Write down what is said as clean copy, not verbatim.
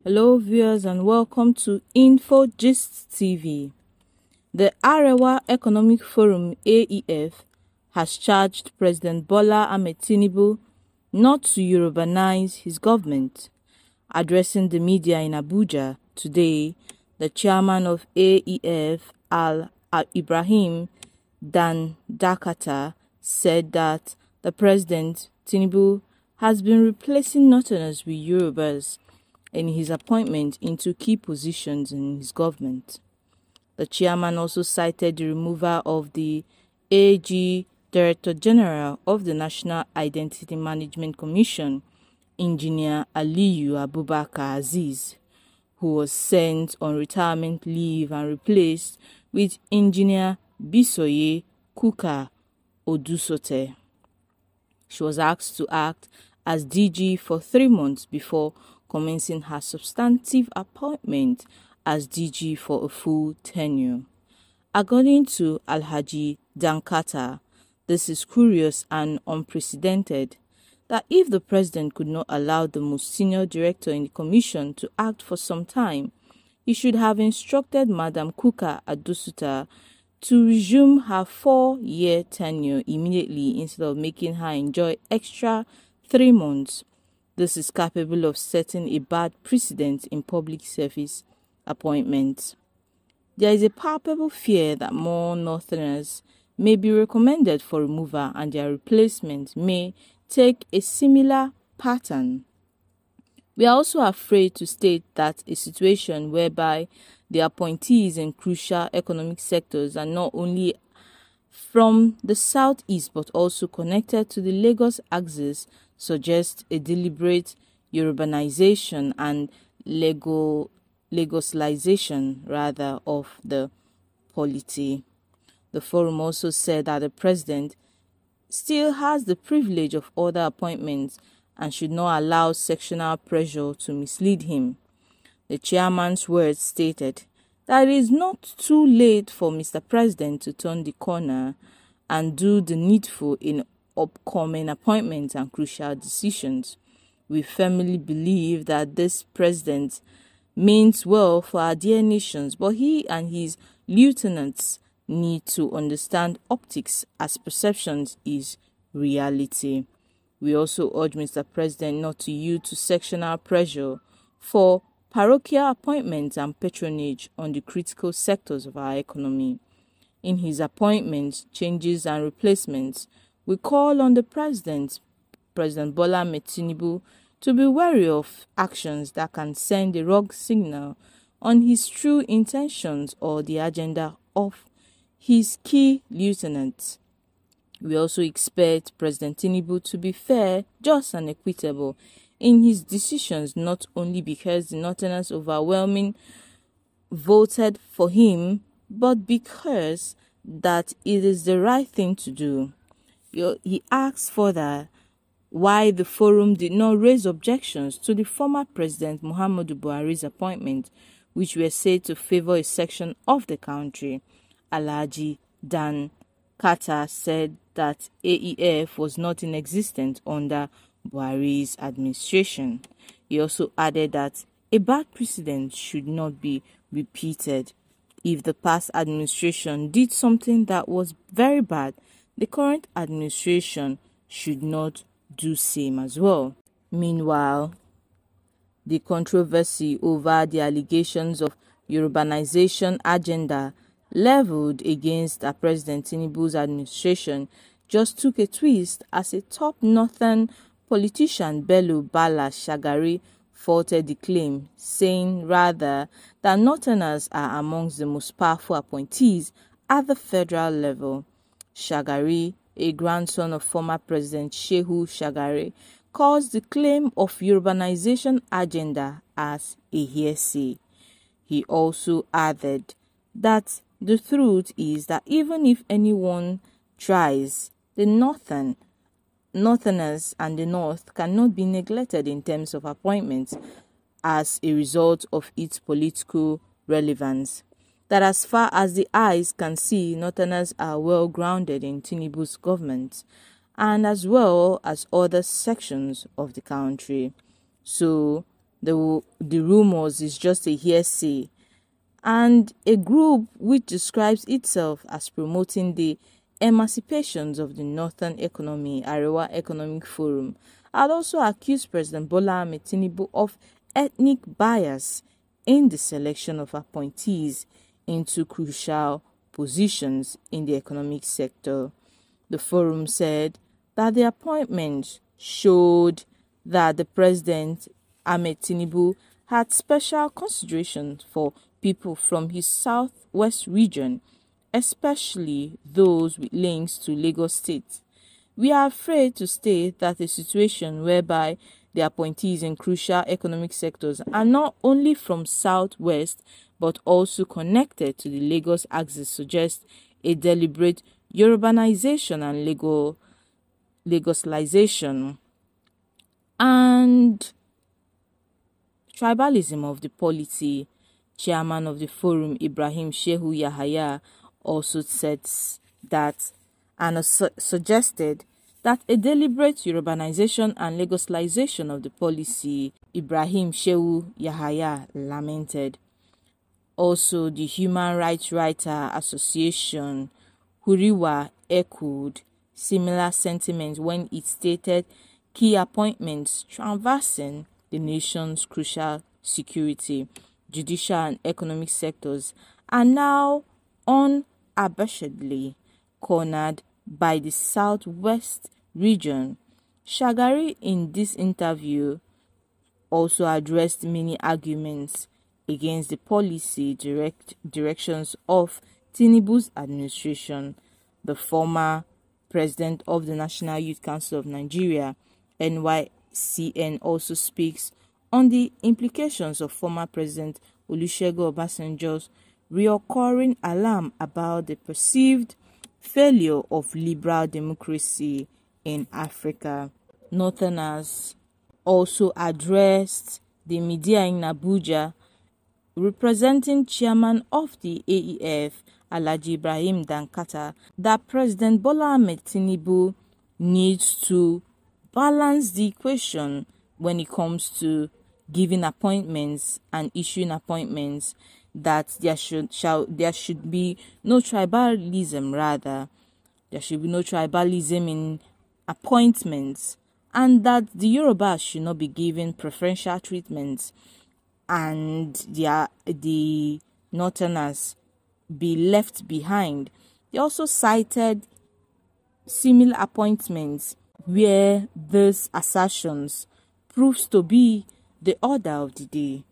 Hello viewers and welcome to Info Gist TV. The Arewa Economic Forum AEF has charged President Bola Ahmed Tinubu not to Yorubanize his government. Addressing the media in Abuja today, the chairman of AEF, Ibrahim Dan Dakata, said that the President Tinubu has been replacing Northerners with Yorubas in his appointment into key positions in his government. The chairman also cited the removal of the AG Director General of the National Identity Management Commission, Engineer Aliyu Abubakar Aziz, who was sent on retirement leave and replaced with Engineer Bisoye Kuka Odusote. She was asked to act as DG for 3 months before commencing her substantive appointment as DG for a full tenure. According to Alhaji Dankata, this is curious and unprecedented that if the president could not allow the most senior director in the commission to act for some time, he should have instructed Madam Kuka Adusuta to resume her 4-year tenure immediately instead of making her enjoy extra 3 months. This is capable of setting a bad precedent in public service appointments. There is a palpable fear that more Northerners may be recommended for removal and their replacement may take a similar pattern. We are also afraid to state that a situation whereby the appointees in crucial economic sectors are not only from the southeast but also connected to the Lagos axis suggests a deliberate Yorubanization and Lagosization of the polity. The forum also said that the president still has the privilege of other appointments and should not allow sectional pressure to mislead him. The chairman's words stated that it is not too late for Mr. President to turn the corner and do the needful in upcoming appointments and crucial decisions. We firmly believe that this president means well for our dear nations, but he and his lieutenants need to understand optics as perceptions is reality. We also urge Mr. President not to yield to sectional pressure for parochial appointments and patronage on the critical sectors of our economy. In his appointments, changes and replacements, we call on the President Bola Ahmed Tinubu, to be wary of actions that can send a wrong signal on his true intentions or the agenda of his key lieutenants. We also expect President Tinubu to be fair, just and equitable in his decisions, not only because the Northerners overwhelmingly voted for him, but because that it is the right thing to do. He asks further why the forum did not raise objections to the former President Muhammadu Buhari's appointment, which were said to favor a section of the country. Alhaji Dan Kata said that AEF was not in existence under Buhari's administration. He also added that a bad precedent should not be repeated. If the past administration did something that was very bad, the current administration should not do same as well. Meanwhile, the controversy over the allegations of Yorubanization agenda leveled against President Tinubu's administration just took a twist as a top northern politician, Bello Bala Shagari, faulted the claim, saying rather that Northerners are amongst the most powerful appointees at the federal level. Shagari, a grandson of former President Shehu Shagari, calls the claim of Yorubanization agenda as a hearsay. He also added that the truth is that even if anyone tries, the Northerners and the North cannot be neglected in terms of appointments as a result of its political relevance. That as far as the eyes can see, Northerners are well grounded in Tinubu's government and as well as other sections of the country. So the rumors is just a hearsay, and a group which describes itself as promoting the emancipations of the Northern Economy, Arewa Economic Forum, had also accused President Bola Ahmed Tinubu of ethnic bias in the selection of appointees into crucial positions in the economic sector. The forum said that the appointment showed that the President Ahmed Tinubu had special consideration for people from his southwest region, especially those with links to Lagos State. We are afraid to state that a situation whereby the appointees in crucial economic sectors are not only from southwest but also connected to the Lagos axis suggests a deliberate Yorubanization and Lagosization and tribalism of the polity. Chairman of the forum, Ibrahim Shehu Yahaya, also said that and suggested that a deliberate Yorubanization and Lagosization of the policy. Ibrahim Shehu Yahaya lamented. Also, the Human Rights Writer Association, Huriwa, echoed similar sentiments when it stated key appointments traversing the nation's crucial security, judicial and economic sectors are now unabashedly cornered by the southwest region. Shagari in this interview also addressed many arguments against the policy directions of Tinubu's administration. The former president of the National Youth Council of Nigeria, NYCN, also speaks on the implications of former President Olusegun Obasanjo's reoccurring alarm about the perceived failure of liberal democracy in Africa. Northerners also addressed the media in Abuja, representing chairman of the AEF, Alhaji Ibrahim Dankata, that President Bola Ahmed Tinubu needs to balance the equation when it comes to giving appointments and issuing appointments, that there should be no tribalism, rather. There should be no tribalism in appointments, and that the Yoruba should not be given preferential treatment, and the Northerners be left behind. They also cited similar appointments where these assertions proves to be the order of the day.